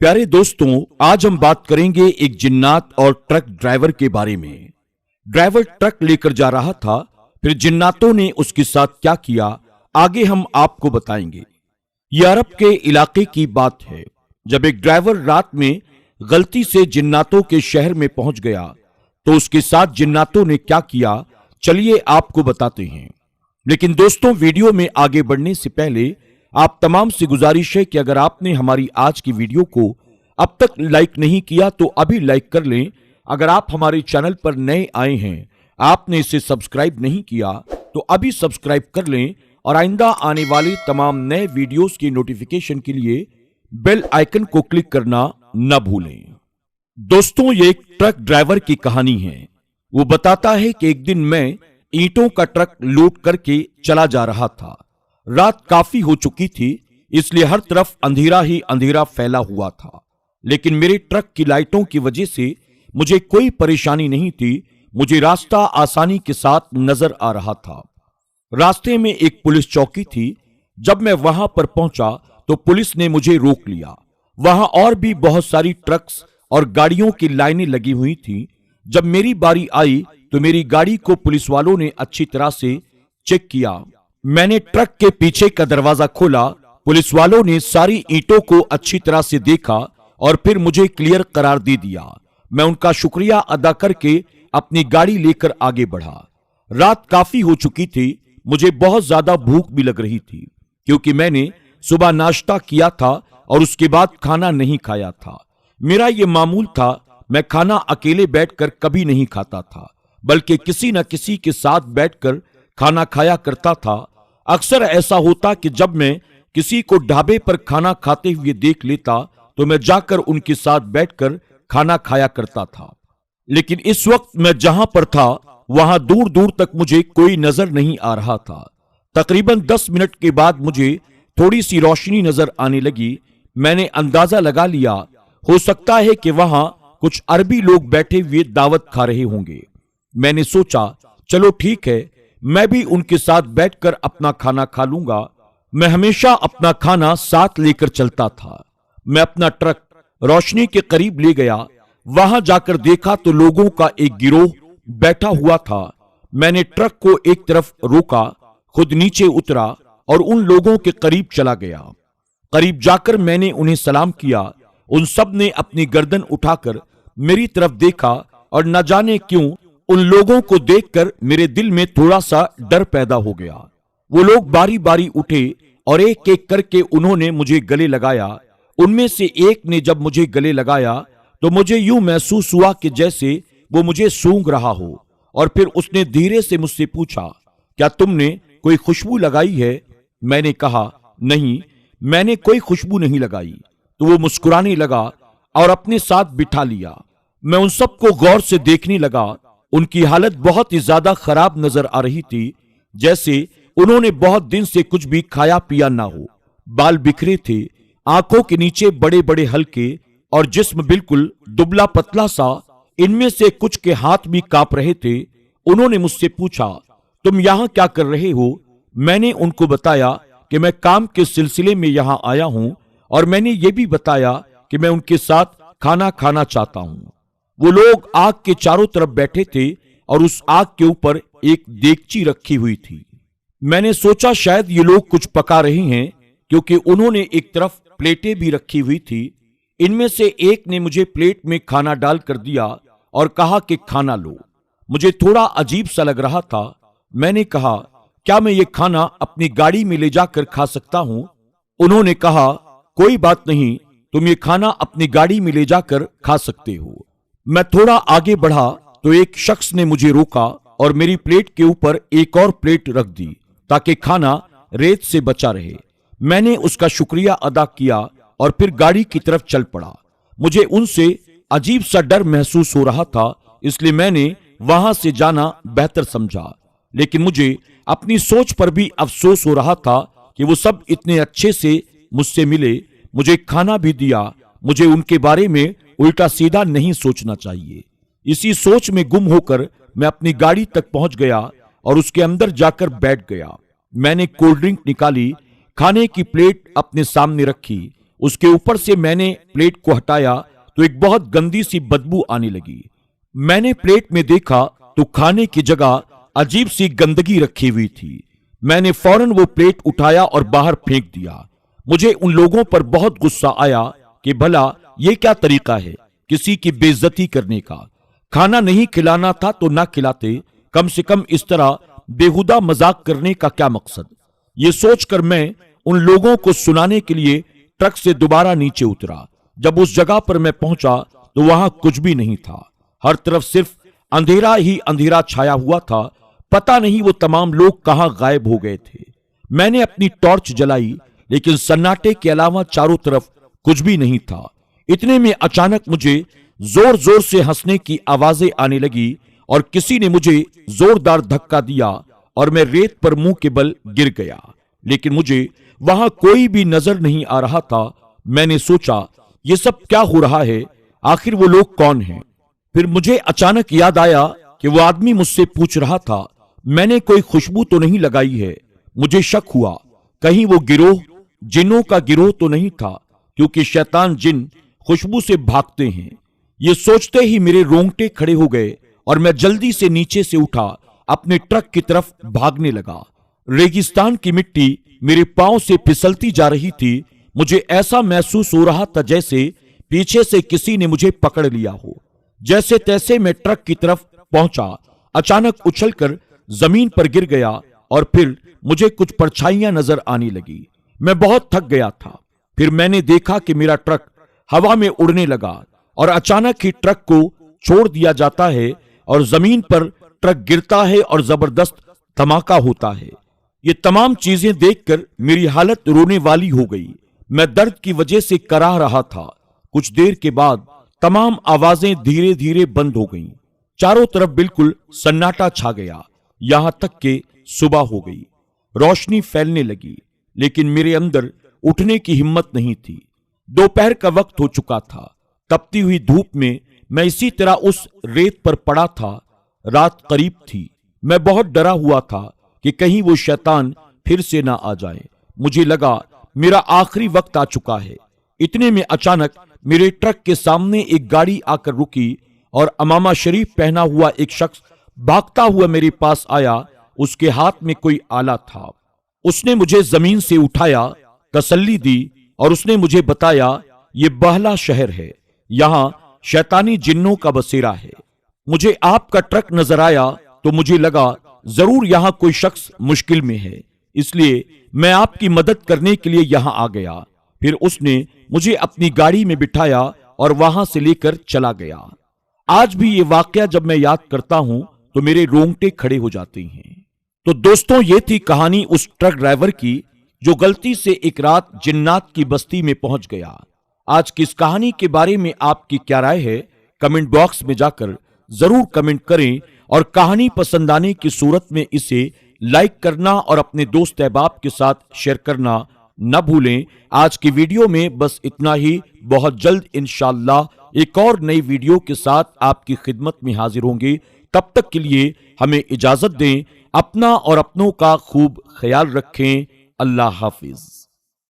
प्यारे दोस्तों, आज हम बात करेंगे एक जिन्नात और ट्रक ड्राइवर के बारे में। ड्राइवर ट्रक लेकर जा रहा था, फिर जिन्नातों ने उसके साथ क्या किया आगे हम आपको बताएंगे। यह अरब के इलाके की बात है। जब एक ड्राइवर रात में गलती से जिन्नातों के शहर में पहुंच गया तो उसके साथ जिन्नातों ने क्या किया, चलिए आपको बताते हैं। लेकिन दोस्तों, वीडियो में आगे बढ़ने से पहले आप तमाम से गुजारिश है कि अगर आपने हमारी आज की वीडियो को अब तक लाइक नहीं किया तो अभी लाइक कर लें। अगर आप हमारे चैनल पर नए आए हैं, आपने इसे सब्सक्राइब नहीं किया तो अभी सब्सक्राइब कर लें और आइंदा आने वाले तमाम नए वीडियोस की नोटिफिकेशन के लिए बेल आइकन को क्लिक करना न भूलें। दोस्तों, ये एक ट्रक ड्राइवर की कहानी है। वो बताता है कि एक दिन मैं ईंटों का ट्रक लोड करके चला जा रहा था। रात काफी हो चुकी थी, इसलिए हर तरफ अंधेरा ही अंधेरा फैला हुआ था। लेकिन मेरे ट्रक की लाइटों की वजह से मुझे कोई परेशानी नहीं थी। मुझे रास्ता आसानी के साथ नजर आ रहा था। रास्ते में एक पुलिस चौकी थी। जब मैं वहां पर पहुंचा तो पुलिस ने मुझे रोक लिया। वहां और भी बहुत सारी ट्रक्स और गाड़ियों की लाइनें लगी हुई थी। जब मेरी बारी आई तो मेरी गाड़ी को पुलिस वालों ने अच्छी तरह से चेक किया। मैंने ट्रक के पीछे का दरवाजा खोला। पुलिस वालों ने सारी ईंटों को अच्छी तरह से देखा और फिर मुझे क्लियर करार दे दिया। मैं उनका शुक्रिया अदा करके अपनी गाड़ी लेकर आगे बढ़ा। रात काफी हो चुकी थी। मुझे बहुत ज्यादा भूख भी लग रही थी क्योंकि मैंने सुबह नाश्ता किया था और उसके बाद खाना नहीं खाया था। मेरा यह मामूल था, मैं खाना अकेले बैठकर कभी नहीं खाता था, बल्कि किसी न किसी के साथ बैठकर खाना खाया करता था। अक्सर ऐसा होता कि जब मैं किसी को ढाबे पर खाना खाते हुए देख लेता तो मैं जाकर उनके साथ बैठकर खाना खाया करता था। लेकिन इस वक्त मैं जहां पर था वहां दूर दूर तक मुझे कोई नजर नहीं आ रहा था। तकरीबन 10 मिनट के बाद मुझे थोड़ी सी रोशनी नजर आने लगी। मैंने अंदाजा लगा लिया, हो सकता है कि वहां कुछ अरबी लोग बैठे हुए दावत खा रहे होंगे। मैंने सोचा, चलो ठीक है, मैं भी उनके साथ बैठकर अपना खाना खा लूंगा। मैं हमेशा अपना खाना साथ लेकर चलता था। मैं अपना ट्रक रोशनी के करीब ले गया। वहां जाकर देखा तो लोगों का एक गिरोह बैठा हुआ था। मैंने ट्रक को एक तरफ रोका, खुद नीचे उतरा और उन लोगों के करीब चला गया। करीब जाकर मैंने उन्हें सलाम किया। उन सब ने अपनी गर्दन उठाकर मेरी तरफ देखा और न जाने क्यों उन लोगों को देखकर मेरे दिल में थोड़ा सा डर पैदा हो गया। वो लोग बारी बारी उठे और एक एक करके उन्होंने मुझे गले लगाया। उनमें से एक ने जब मुझे गले लगाया तो मुझे यूं महसूस हुआ कि जैसे वो मुझे सूंघ रहा हो। और फिर उसने धीरे से मुझसे पूछा, क्या तुमने कोई खुशबू लगाई है? मैंने कहा, नहीं, मैंने कोई खुशबू नहीं लगाई। तो वो मुस्कुराने लगा और अपने साथ बिठा लिया। मैं उन सबको गौर से देखने लगा। उनकी हालत बहुत ही ज्यादा खराब नजर आ रही थी, जैसे उन्होंने बहुत दिन से कुछ भी खाया पिया ना हो। बाल बिखरे थे, आंखों के नीचे बड़े बड़े हल्के और जिस्म बिल्कुल दुबला पतला सा। इनमें से कुछ के हाथ भी कांप रहे थे। उन्होंने मुझसे पूछा, तुम यहां क्या कर रहे हो? मैंने उनको बताया कि मैं काम के सिलसिले में यहां आया हूं और मैंने ये भी बताया कि मैं उनके साथ खाना खाना चाहता हूं। वो लोग आग के चारों तरफ बैठे थे और उस आग के ऊपर एक देगची रखी हुई थी। मैंने सोचा शायद ये लोग कुछ पका रहे हैं क्योंकि उन्होंने एक तरफ प्लेटें भी रखी हुई थी। इनमें से एक ने मुझे प्लेट में खाना डाल कर दिया और कहा कि खाना लो। मुझे थोड़ा अजीब सा लग रहा था। मैंने कहा, क्या मैं ये खाना अपनी गाड़ी में ले जाकर खा सकता हूं? उन्होंने कहा, कोई बात नहीं, तुम ये खाना अपनी गाड़ी में ले जाकर खा सकते हो। मैं थोड़ा आगे बढ़ा तो एक शख्स ने मुझे रोका और मेरी प्लेट के ऊपर एक और प्लेट रख दी ताकि खाना रेत से बचा रहे। मैंने उसका शुक्रिया अदा किया और फिर गाड़ी की तरफ चल पड़ा। मुझे उनसे अजीब सा डर महसूस हो रहा था, इसलिए मैंने वहां से जाना बेहतर समझा। लेकिन मुझे अपनी सोच पर भी अफसोस हो रहा था कि वो सब इतने अच्छे से मुझसे मिले, मुझे खाना भी दिया। मुझे उनके बारे में उल्टा सीधा नहीं सोचना चाहिए। इसी सोच में गुम होकर मैं अपनी गाड़ी तक पहुंच गया और उसके अंदर जाकर बैठ गया। मैंने कोल्ड ड्रिंक निकाली, खाने की प्लेट अपने सामने रखी, उसके ऊपर से मैंने प्लेट को हटाया तो एक बहुत गंदी सी बदबू आने लगी। मैंने प्लेट में देखा तो खाने की जगह अजीब सी गंदगी रखी हुई थी। मैंने फौरन वो प्लेट उठाया और बाहर फेंक दिया। मुझे उन लोगों पर बहुत गुस्सा आया कि भला ये क्या तरीका है किसी की बेइज्जती करने का। खाना नहीं खिलाना था तो ना खिलाते, कम से कम इस तरह बेहुदा मजाक करने का क्या मकसद। ये सोचकर मैं उन लोगों को सुनाने के लिए ट्रक से दोबारा नीचे उतरा। जब उस जगह पर मैं पहुंचा तो वहां कुछ भी नहीं था। हर तरफ सिर्फ अंधेरा ही अंधेरा छाया हुआ था। पता नहीं वो तमाम लोग कहां गायब हो गए थे। मैंने अपनी टॉर्च जलाई लेकिन सन्नाटे के अलावा चारों तरफ कुछ भी नहीं था। इतने में अचानक मुझे जोर जोर से हंसने की आवाजें आने लगी और किसी ने मुझे जोरदार धक्का दिया और मैं रेत पर मुंह के बल गिर गया। लेकिन मुझे वहां कोई भी नजर नहीं आ रहा था। मैंने सोचा ये सब क्या हो रहा है, आखिर वो लोग कौन हैं। फिर मुझे अचानक याद आया कि वो आदमी मुझसे पूछ रहा था मैंने कोई खुशबू तो नहीं लगाई है। मुझे शक हुआ कहीं वो गिरोह जिन्नों का गिरोह तो नहीं था, क्योंकि शैतान जिन खुशबू से भागते हैं। ये सोचते ही मेरे रोंगटे खड़े हो गए और मैं जल्दी से नीचे से उठा, अपने ट्रक की तरफ भागने लगा। रेगिस्तान की मिट्टी मेरे पांव से फिसलती जा रही थी। मुझे ऐसा महसूस हो रहा था जैसे पीछे से किसी ने मुझे पकड़ लिया हो। जैसे तैसे मैं ट्रक की तरफ पहुंचा, अचानक उछलकर जमीन पर गिर गया और फिर मुझे कुछ परछाइयां नजर आने लगी। मैं बहुत थक गया था। फिर मैंने देखा कि मेरा ट्रक हवा में उड़ने लगा और अचानक ही ट्रक को छोड़ दिया जाता है और जमीन पर ट्रक गिरता है और जबरदस्त धमाका होता है। ये तमाम चीजें देखकर मेरी हालत रोने वाली हो गई। मैं दर्द की वजह से कराह रहा था। कुछ देर के बाद तमाम आवाजें धीरे धीरे बंद हो गईं। चारों तरफ बिल्कुल सन्नाटा छा गया, यहां तक कि सुबह हो गई। रोशनी फैलने लगी लेकिन मेरे अंदर उठने की हिम्मत नहीं थी। दोपहर का वक्त हो चुका था। तपती हुई धूप में मैं इसी तरह उस रेत पर पड़ा था। रात करीब थी। मैं बहुत डरा हुआ था कि कहीं वो शैतान फिर से ना आ जाए। मुझे लगा मेरा आखिरी वक्त आ चुका है। इतने में अचानक मेरे ट्रक के सामने एक गाड़ी आकर रुकी और अमामा शरीफ पहना हुआ एक शख्स भागता हुआ मेरे पास आया। उसके हाथ में कोई आला था। उसने मुझे जमीन से उठाया, तसल्ली दी और उसने मुझे बताया ये बहला शहर है, यहां शैतानी जिन्नों का बसेरा है। मुझे आपका ट्रक नजर आया तो मुझे लगा जरूर यहां कोई शख्स मुश्किल में है, इसलिए मैं आपकी मदद करने के लिए यहां आ गया। फिर उसने मुझे अपनी गाड़ी में बिठाया और वहां से लेकर चला गया। आज भी ये वाकया जब मैं याद करता हूं तो मेरे रोंगटे खड़े हो जाते हैं। तो दोस्तों, ये थी कहानी उस ट्रक ड्राइवर की जो गलती से एक रात जिन्नात की बस्ती में पहुंच गया। आज की इस कहानी के बारे में आपकी क्या राय है, कमेंट बॉक्स में जाकर जरूर कमेंट करें और कहानी पसंद आने की सूरत में इसे लाइक करना और अपने दोस्त अहबाब के साथ शेयर करना न भूलें। आज की वीडियो में बस इतना ही। बहुत जल्द इंशाअल्लाह एक और नई वीडियो के साथ आपकी खिदमत में हाजिर होंगे। तब तक के लिए हमें इजाजत दें। अपना और अपनों का खूब ख्याल रखें। अल्लाह हाफिज।